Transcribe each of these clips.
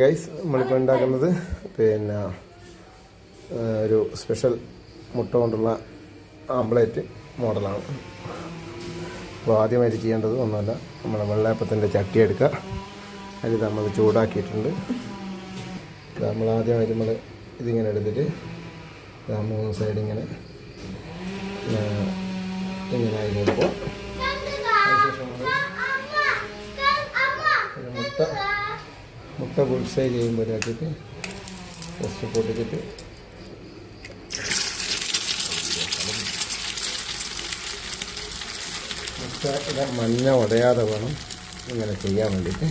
Guys, നമ്മളിപ്പോൾ ഉണ്ടാക്കുന്നത് പിന്നെ ഒരു സ്പെഷ്യൽ മുട്ട കൊണ്ടുള്ള ആംപ്ലേറ്റ് മോഡലാണ്. അപ്പോൾ ആദ്യമായിട്ട് ചെയ്യേണ്ടത് ഒന്നുമല്ല, നമ്മുടെ വെള്ളയപ്പത്തിൻ്റെ ചട്ടി എടുക്കുക. അതിൽ നമ്മൾ ചൂടാക്കിയിട്ടുണ്ട്. നമ്മൾ ആദ്യമായിട്ട് ഇതിങ്ങനെ എടുത്തിട്ട് 3 സൈഡ് ഇങ്ങനെ ആയി കൊടുക്കുക. അതിനുശേഷം മുട്ട ബുൾസൈ ചെയ്യുമ്പോഴാക്കിയിട്ട് ജസ്റ്റ് പൊട്ടിച്ചിട്ട് മുട്ട മഞ്ഞ ഉടയാതെ വേണം ഇങ്ങനെ ചെയ്യാൻ വേണ്ടിയിട്ട്.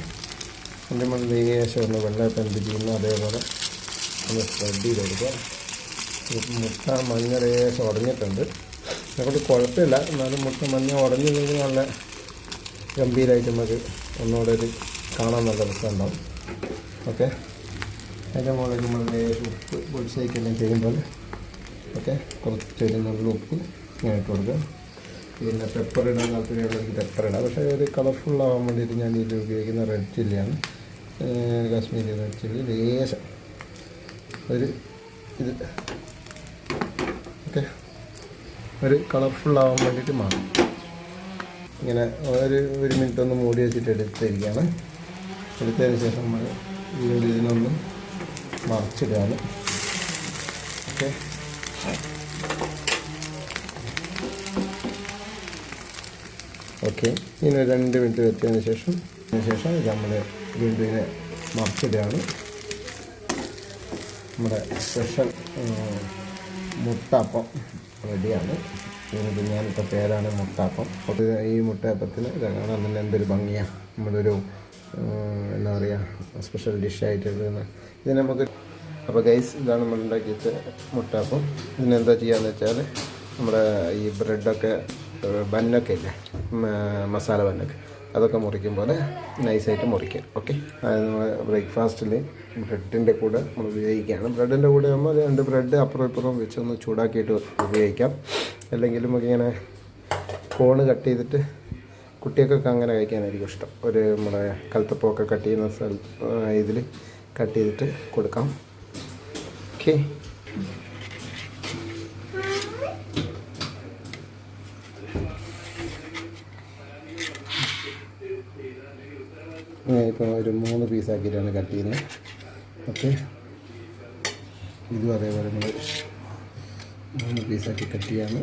നമ്മൾ ലേശം ഒന്ന് വെള്ളയപ്പം എന്ത് ചെയ്യുന്നു അതേപോലെ ഒന്ന് സ്പ്രെഡ് ചെയ്തെടുക്കുക. മുട്ട മഞ്ഞ ലേശം ഉടഞ്ഞിട്ടുണ്ട്, അതുകൊണ്ട് കുഴപ്പമില്ല. എന്നാലും മുട്ട മഞ്ഞ ഉടഞ്ഞില്ലെങ്കിൽ നല്ല ഗംഭീരമായിട്ട് നമുക്ക് ഒന്നുകൂടെ ഒരു കാണാൻ നല്ല രസമുണ്ടാവും. ഓക്കെ, അതിൻ്റെ മുകളിൽ നമ്മൾ ലേശം ഉപ്പ് ബുൾസൈക്കെല്ലാം ചെയ്യുമ്പോൾ കുറച്ചൊരു നല്ല ഉപ്പ് ഇങ്ങനെ ഇട്ട് കൊടുക്കുക. പിന്നെ പെപ്പർ ഇടാൻ താല്പര്യമുള്ളവർക്ക് പെപ്പർ ഇടാം. പക്ഷേ ഒരു കളർഫുള്ളാവാൻ വേണ്ടിയിട്ട് ഞാൻ ഇതിൽ ഉപയോഗിക്കുന്ന റെഡ് ചില്ലിയാണ്, കാശ്മീരി റെഡ് ചില്ലി. ലേശം ഇത് ഓക്കെ, ഒരു കളർഫുള്ളാവാൻ വേണ്ടിയിട്ട് മാറും. ഇങ്ങനെ ഒരു മിനിറ്റ് ഒന്ന് മൂടി വെച്ചിട്ട് എടുത്തിരിക്കുകയാണ്. എടുത്തതിന് ശേഷം നമ്മൾ ഇതിനൊന്ന് മറിച്ചിടുകയാണ്. ഓക്കെ, ഇനി 2 മിനിറ്റ് വെച്ചതിന് ശേഷം ഇത് നമ്മൾ വീണ്ടും ഇതിനെ മറിച്ചിടുകയാണ്. നമ്മുടെ സ്പെഷ്യൽ മുട്ടപ്പം റെഡിയാണ്. ഇതിന് ഞാനിപ്പോൾ പേരാണ് മുട്ടപ്പം. അപ്പോൾ ഈ മുട്ടയപ്പത്തിന് കാണാൻ തന്നെ എന്തൊരു ഭംഗിയാണ്. നമ്മളൊരു എന്താ പറയുക, സ്പെഷ്യൽ ഡിഷായിട്ട് ഇത് നമുക്ക്. അപ്പോൾ ഗൈസ്, ഇതാണ് നമ്മൾ ഉണ്ടാക്കിയിട്ട് മുട്ടപ്പം. ഇതിനെന്താ ചെയ്യാന്ന് വെച്ചാൽ, നമ്മുടെ ഈ ബ്രെഡൊക്കെ ബന്നൊക്കെ ഇല്ലേ, മസാല ബന്നൊക്കെ, അതൊക്കെ മുറിക്കും പോലെ നൈസായിട്ട് മുറിക്കുക. ഓക്കെ, അതായത് നമ്മൾ ബ്രേക്ക്ഫാസ്റ്റിൽ ബ്രെഡിൻ്റെ കൂടെ നമ്മൾ ഉപയോഗിക്കുകയാണ്. ബ്രെഡിൻ്റെ കൂടെ ആകുമ്പോൾ 2 ബ്രെഡ് അപ്പുറം ഇപ്പുറം വെച്ചൊന്ന് ചൂടാക്കിയിട്ട് ഉപയോഗിക്കാം. അല്ലെങ്കിൽ നമുക്കിങ്ങനെ കോണ് കട്ട് ചെയ്തിട്ട് കുട്ടികൾക്കൊക്കെ അങ്ങനെ കഴിക്കാനായിരിക്കും ഇഷ്ടം. നമ്മുടെ കൽത്തപ്പമൊക്കെ കട്ട് ചെയ്യുന്ന ഇതിൽ കട്ട് ചെയ്തിട്ട് കൊടുക്കാം. ഓക്കെ, ഇപ്പോൾ ഒരു 3 പീസാക്കിയിട്ടാണ് കട്ട് ചെയ്യുന്നത്. ഓക്കെ, ഇതും അതേപോലെ നമ്മൾ 3 പീസാക്കി കട്ട് ചെയ്യാണ്.